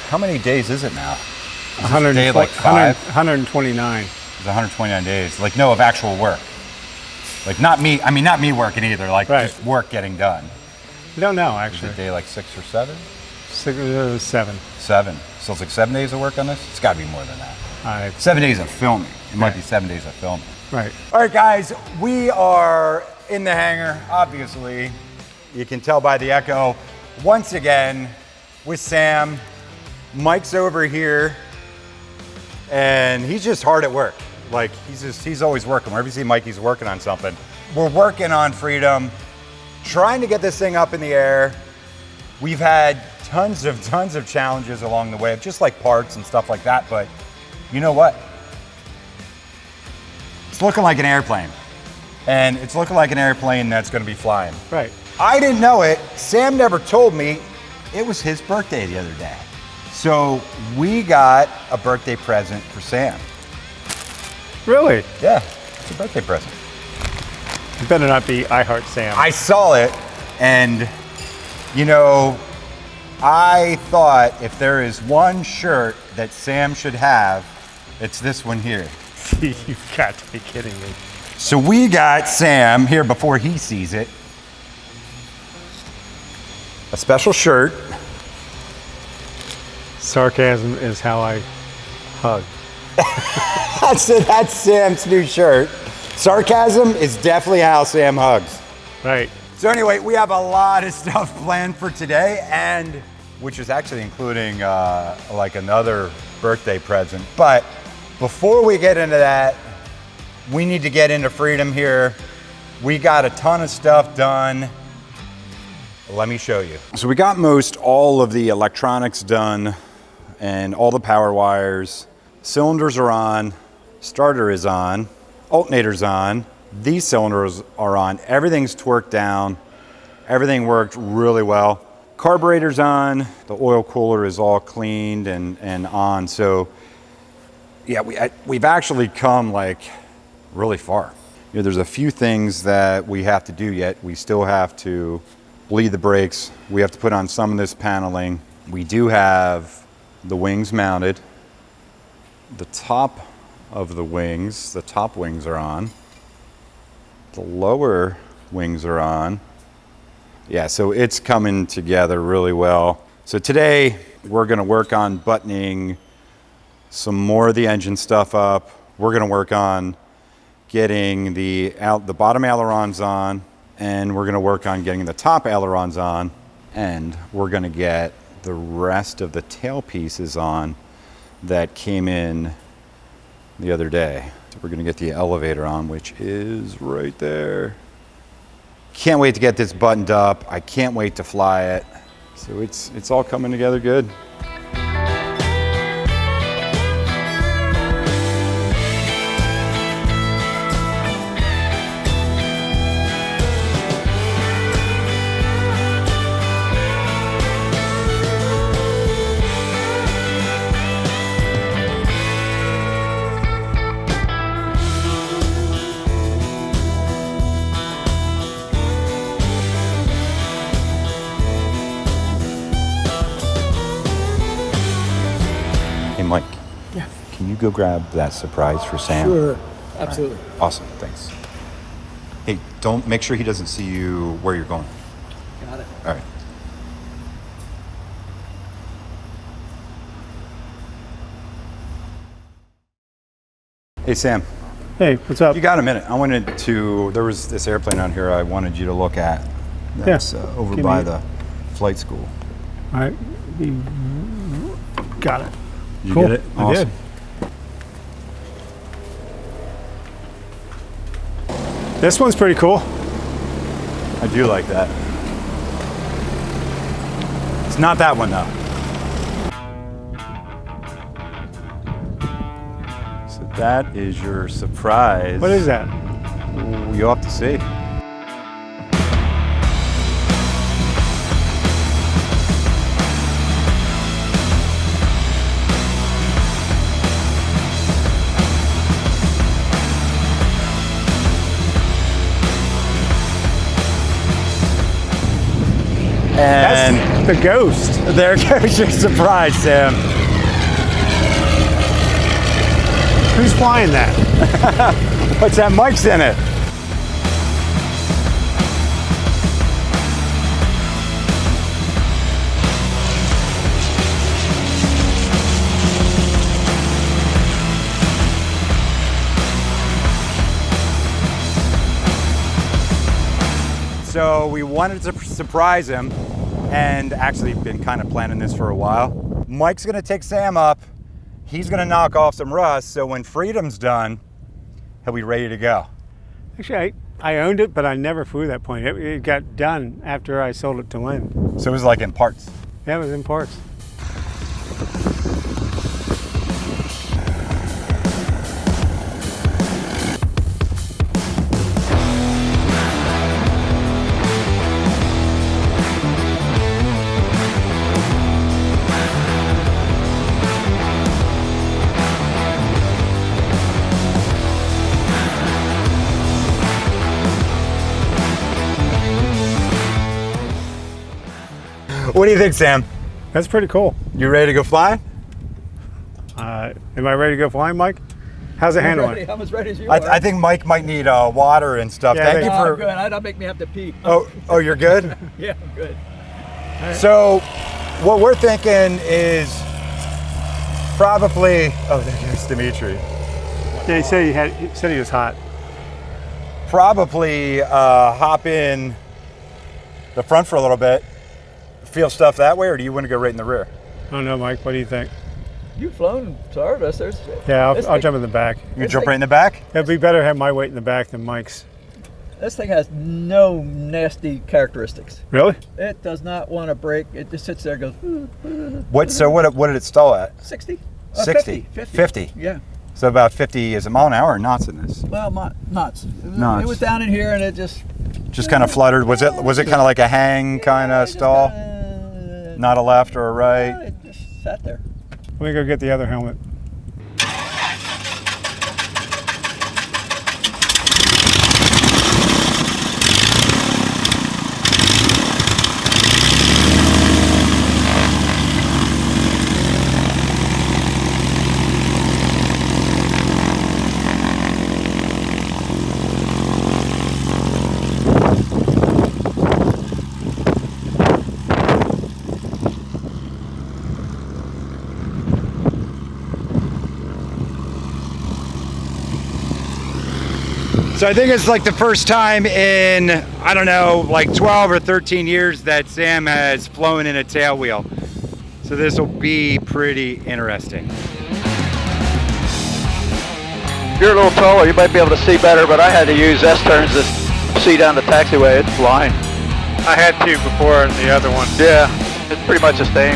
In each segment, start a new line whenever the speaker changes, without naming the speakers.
how many days is it now? Is
100,
day like 5?
129.
It's 129 days. Like, no, of actual work. Like, not me. I mean, not me working either. Like,
Right.
just work getting done.
I don't know,
Is
actually.
it day like 6 or 7?
7.
7. So it's like 7 days of work on this? It's got to be more than that. 7 days of filming. It might be 7 days of filming.
Right.
All right, guys, we are in the hangar, obviously. You can tell by the echo. Once again, with Sam. Mike's over here, and he's just hard at work. Like, he's always working. Wherever you see Mike, he's working on something. We're working on Freedom, trying to get this thing up in the air. We've had tons of challenges along the way, just like parts and stuff like that, but you know what? It's looking like an airplane. And it's looking like an airplane that's gonna be flying.
Right.
I didn't know it. Sam never told me. It was his birthday the other day. So we got a birthday present for Sam.
Really?
Yeah, it's a birthday present.
You better not be I Heart Sam.
I saw it, and you know, I thought if there is one shirt that Sam should have, it's this one here.
You've got to be kidding me.
So we got Sam here before he sees it. A special shirt.
Sarcasm is how I hug.
That's Sam's new shirt. Sarcasm is definitely how Sam hugs.
Right.
So anyway, we have a lot of stuff planned for today, and which is actually including like another birthday present. But before we get into that, we need to get into Freedom here. We got a ton of stuff done. Let me show you. So we got most all of the electronics done and all the power wires. Cylinders are on, starter is on, alternator's on, these cylinders are on, everything's torqued down, everything worked really well. Carburetor's on, the oil cooler is all cleaned and on. So yeah, we've actually come like really far. You know, there's a few things that we have to do yet. We still have to bleed the brakes. We have to put on some of this paneling. We do have the wings mounted. The top of the wings, the top wings are on. The lower wings are on. Yeah, so it's coming together really well. So today we're gonna work on buttoning some more of the engine stuff up. We're gonna work on getting the bottom ailerons on, and we're gonna work on getting the top ailerons on, and we're gonna get the rest of the tail pieces on that came in the other day. So we're gonna get the elevator on, which is right there. Can't wait to get this buttoned up. I can't wait to fly it. So it's all coming together good. Hey, Mike.
Yeah.
Can you go grab that surprise for Sam?
Sure. Absolutely.
Right. Awesome. Thanks. Hey, make sure he doesn't see you where you're going.
Got it.
All right. Hey, Sam.
Hey, what's up?
You got a minute? There was this airplane out here I wanted you to look at. That's over
Give
by
me
the flight school.
All right. Got it.
You
Cool.
get it?
I
Awesome.
did. This one's pretty cool.
I do like that. It's not that one though. So that is your surprise.
What is that?
Ooh, you'll have to see. And
The ghost.
There goes your surprise, Sam.
Who's flying that?
What's that? Mike's in it. So we wanted to surprise him, and actually been kind of planning this for a while. Mike's gonna take Sam up. He's gonna knock off some rust, so when Freedom's done, he'll be ready to go.
Actually, I owned it, but I never flew that plane. It got done after I sold it to Lynn.
So it was like in parts.
Yeah, it was in parts.
What do you think, Sam?
That's pretty cool.
You ready to go flying?
Am I ready to go flying, Mike? How's it handling?
I'm as ready as you are.
I think Mike might need water and stuff.
Yeah,
Thank you
I'm
for.
good. Don't make me have to pee.
Oh, you're good.
Yeah, I'm good.
So, what we're thinking is probably. Oh, there goes Dimitri.
Yeah, he said he was hot.
Probably hop in the front for a little bit, feel stuff that way, or do you want to go right in the rear?
I don't know, Mike. What do you think?
You've flown Stardusters.
Yeah, I'll jump in the back.
You jump right in the back?
It'd be better to have my weight in the back than Mike's.
This thing has no nasty characteristics.
Really?
It does not want to brake. It just sits there and goes,
What did it stall at?
60?
60.
50.
50.
Yeah.
So about 50 is a mile an hour or knots in this?
Well, knots.
Knots.
It was down in here and it just
Just kind of fluttered. Was it kind of like a hang kind of stall? Not a left or a right?
It just sat there.
Let me go get the other helmet.
So I think it's like the first time in, I don't know, like 12 or 13 years that Sam has flown in a tail wheel. So this will be pretty interesting.
If you're a little taller, you might be able to see better, but I had to use S-turns to see down the taxiway. It's blind.
I had to before in the other one.
Yeah, it's pretty much the same.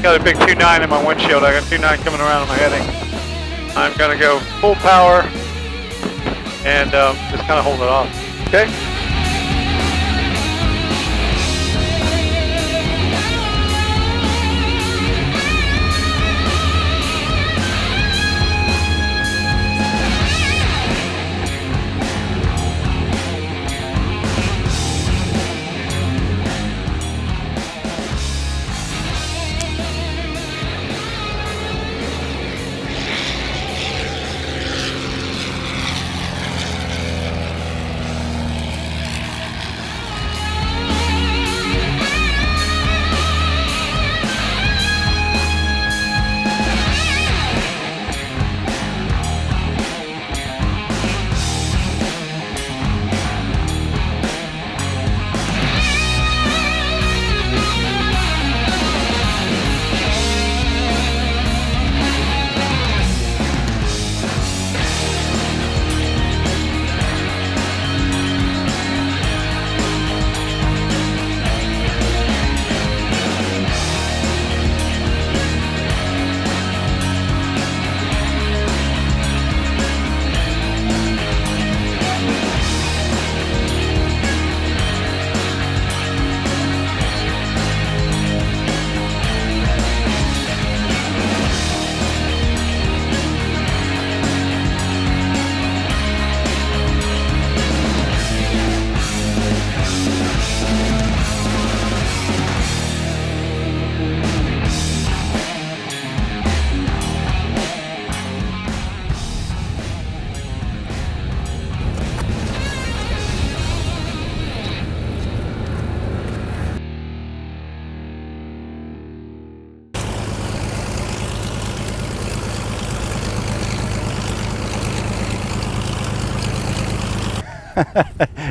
Got a big 2.9 in my windshield. I got 2.9 coming around on my heading. I'm gonna go full power and just kind of hold it off.
Okay.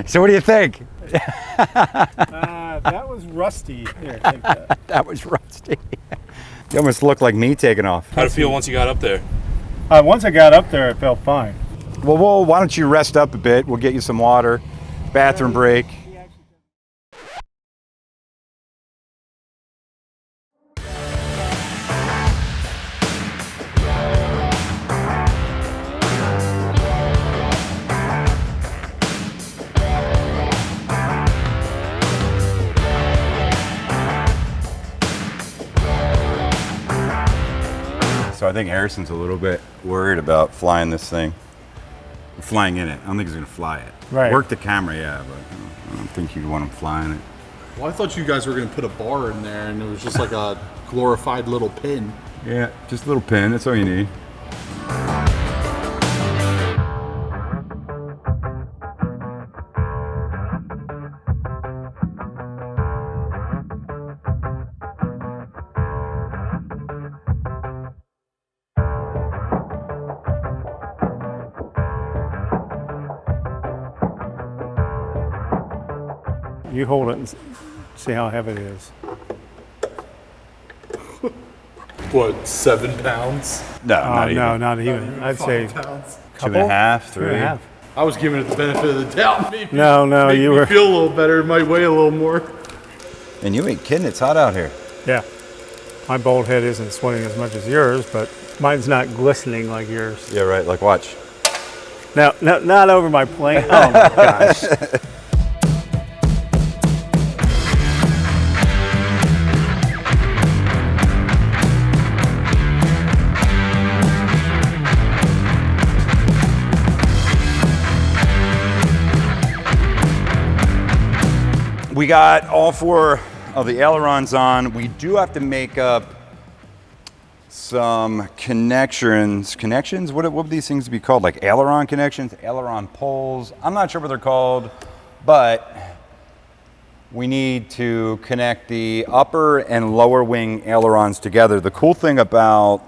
So what do you think?
That was rusty. Here, take that.
That was rusty. You almost looked like me taking off.
How'd it feel once you got up there?
Once I got up there, it felt fine.
Well, why don't you rest up a bit? We'll get you some water, bathroom break. So I think Harrison's a little bit worried about flying this thing. Flying in it. I don't think he's gonna fly it.
Right.
Work the camera, yeah, but I don't think you'd want him flying it.
Well, I thought you guys were going to put a bar in there and it was just like a glorified little pin.
Yeah, just a little pin, that's all you need.
You hold it and see how heavy it is.
What, 7 pounds?
No, not even.
No, not even. I'd say
5 pounds.
2.5, 3.
2.5.
I was giving it the benefit of the doubt. Maybe
No,
make
you
me
were.
feel a little better. It might weigh a little more.
And you ain't kidding, it's hot out here.
Yeah. My bolt head isn't sweating as much as yours, but mine's not glistening like yours.
Yeah, right, like watch.
No, not over my plane. Oh my gosh.
We got all 4 of the ailerons on. We do have to make up some connections. Connections? What would these things be called? Like aileron connections, aileron poles. I'm not sure what they're called, but we need to connect the upper and lower wing ailerons together. The cool thing about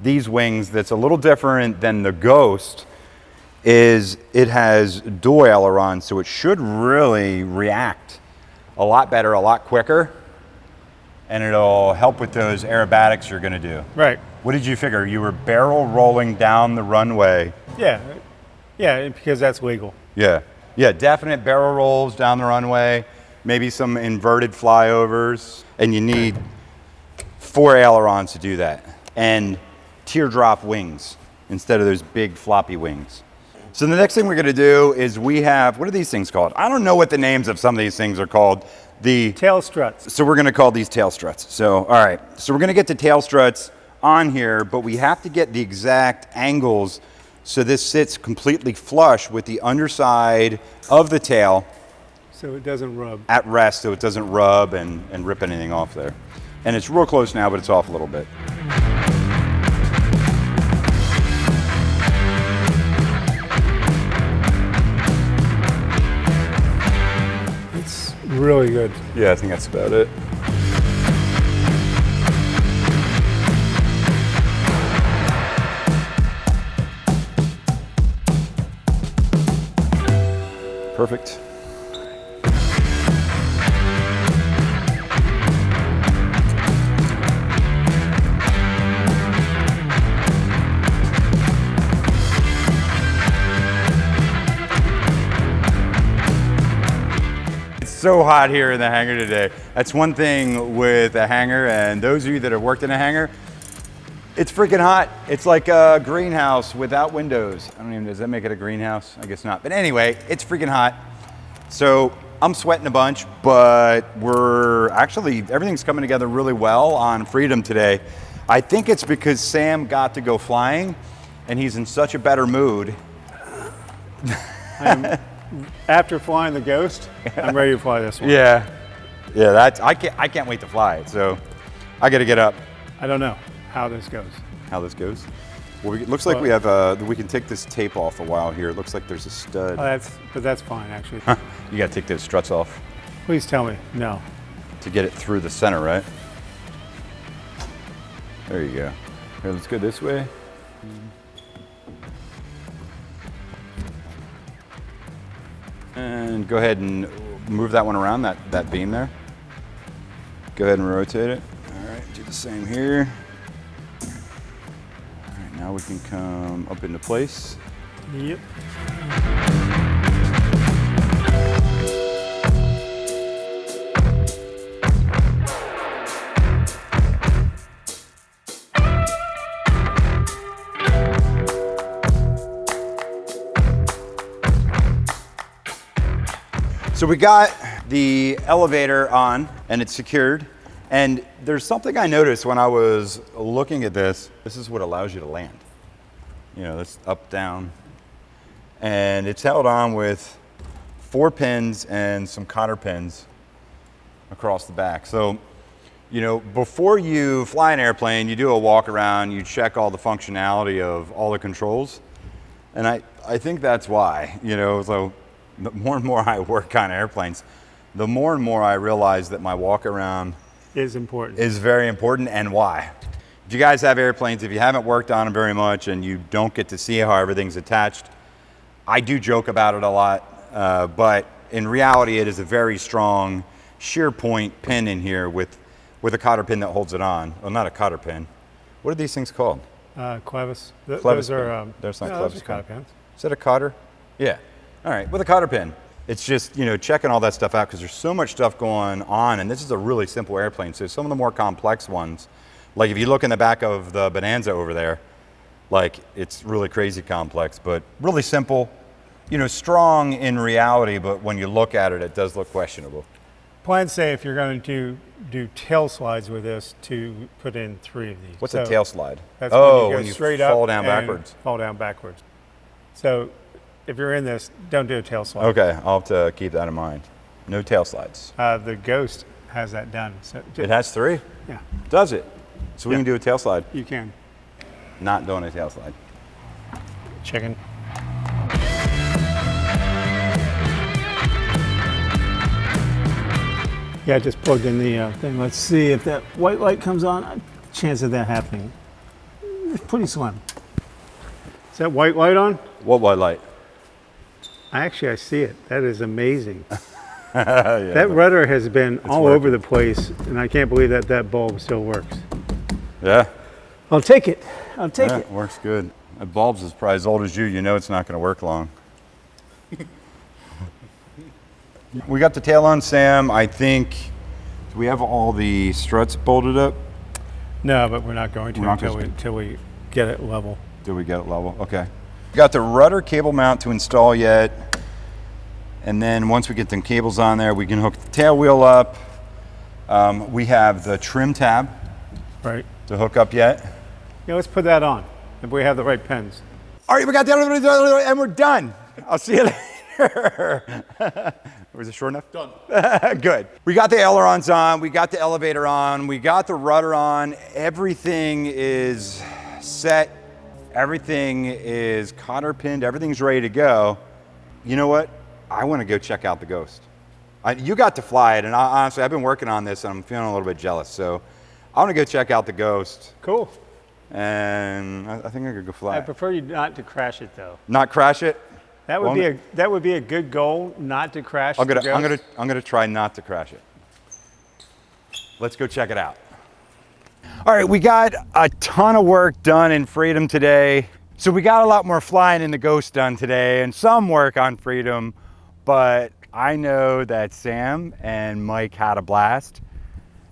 these wings that's a little different than the Ghost is it has dual ailerons, so it should really react a lot better, a lot quicker, and it'll help with those aerobatics you're gonna do.
Right.
What did you figure? You were barrel rolling down the runway.
Yeah. Yeah, because that's legal.
Yeah, definite barrel rolls down the runway, maybe some inverted flyovers, and you need 4 ailerons to do that, and teardrop wings instead of those big floppy wings. So the next thing we're gonna do is we have, what are these things called? I don't know what the names of some of these things are called. The
Tail struts.
So we're gonna call these tail struts. So, all right, so we're gonna get the tail struts on here, but we have to get the exact angles so this sits completely flush with the underside of the tail
So it doesn't rub.
at rest so it doesn't rub and rip anything off there. And it's real close now, but it's off a little bit.
It's really good.
Yeah, I think that's about it. Perfect. So hot here in the hangar today. That's one thing with a hangar, and those of you that have worked in a hangar, it's freaking hot. It's like a greenhouse without windows. I don't even, does that make it a greenhouse? I guess not. But anyway, it's freaking hot. So I'm sweating a bunch, but everything's coming together really well on Freedom today. I think it's because Sam got to go flying and he's in such a better mood.
After flying the Ghost, I'm ready to fly this one.
Yeah, I can't wait to fly it. So I got to get up.
I don't know how this goes.
How this goes? Well, it looks like we have. We can take this tape off a while here. It looks like there's a stud.
But that's fine, actually.
You got to take those struts off
Please tell me. No.
to get it through the center, right? There you go. Here, let's go this way. And go ahead and move that one around, that beam there. Go ahead and rotate it. All right, do the same here. All right, now we can come up into place.
Yep.
So we got the elevator on and it's secured. And there's something I noticed when I was looking at this. This is what allows you to land. You know, this up, down. And it's held on with 4 pins and some cotter pins across the back. So, you know, before you fly an airplane, you do a walk around, you check all the functionality of all the controls. And I think that's why, you know, so the more and more I work on airplanes, the more and more I realize that my walk around
Is important.
is very important, and why. If you guys have airplanes, if you haven't worked on them very much and you don't get to see how everything's attached, I do joke about it a lot, but in reality it is a very strong shear point pin in here with a cotter pin that holds it on. Well, not a cotter pin. What are these things called?
Clevis.
Clevis
Those are,
pin. There's not
no,
clevis
those are
pin.
cotter pins.
Is that a cotter? Yeah. All right, with a cotter pin. It's just, you know, checking all that stuff out because there's so much stuff going on, and this is a really simple airplane. So some of the more complex ones, like if you look in the back of the Bonanza over there, like it's really crazy complex, but really simple, you know, strong in reality, but when you look at it, it does look questionable.
Plans say if you're going to do tail slides with this, to put in 3 of these.
What's
So
a tail slide?
That's
Oh,
when you go straight up
fall down
and
backwards.
Fall down backwards. So if you're in this, don't do a tail slide.
Okay, I'll have to keep that in mind. No tail slides.
The Ghost has that done. So
It has 3?
Yeah,
Does it? So we
Yeah.
can do a tail slide.
you can.
Not doing a tail slide.
Chicken. Yeah, I just plugged in the thing. Let's see if that white light comes on. Chance of that happening. It's pretty slim. Is that white light on?
What white light?
I see it. That is amazing.
Yeah,
That rudder has been all
working.
over the place, and I can't believe that bulb still works.
Yeah.
I'll take it. I'll take
Yeah,
it.
works good. That bulb's is probably as old as you know it's not going to work long. We got the tail on, Sam. I think, do we have all the struts bolted up?
No, but we're not going to
We're not
until we get it level.
Did we get it level? Okay. We got the rudder cable mount to install yet. And then once we get the cables on there, we can hook the tail wheel up. We have the trim tab
Right.
to hook up yet.
Yeah, let's put that on if we have the right pins.
All right, we got the other, and we're done. I'll see you later. Was it short enough?
Done.
Good. We got the ailerons on, we got the elevator on, we got the rudder on. Everything is set. Everything is cotter pinned. Everything's ready to go. You know what? I want to go check out the Ghost. You got to fly it, and honestly, I've been working on this, and I'm feeling a little bit jealous. So I want to go check out the Ghost,
Cool.
and I think I could go fly
I
it.
prefer you not to crash it though.
Not crash it.
That would be a good goal, not to crash the Ghost.
I'm gonna try not to crash it. Let's go check it out. All right, we got a ton of work done in Freedom today. So we got a lot more flying in the Ghost done today and some work on Freedom, but I know that Sam and Mike had a blast.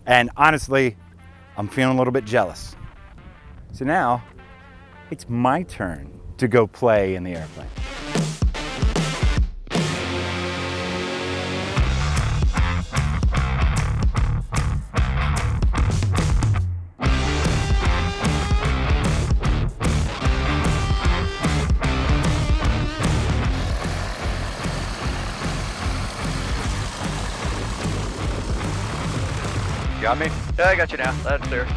And honestly, I'm feeling a little bit jealous. So now it's my turn to go play in the airplane.
Got me? Yeah, I got you now. That's clear.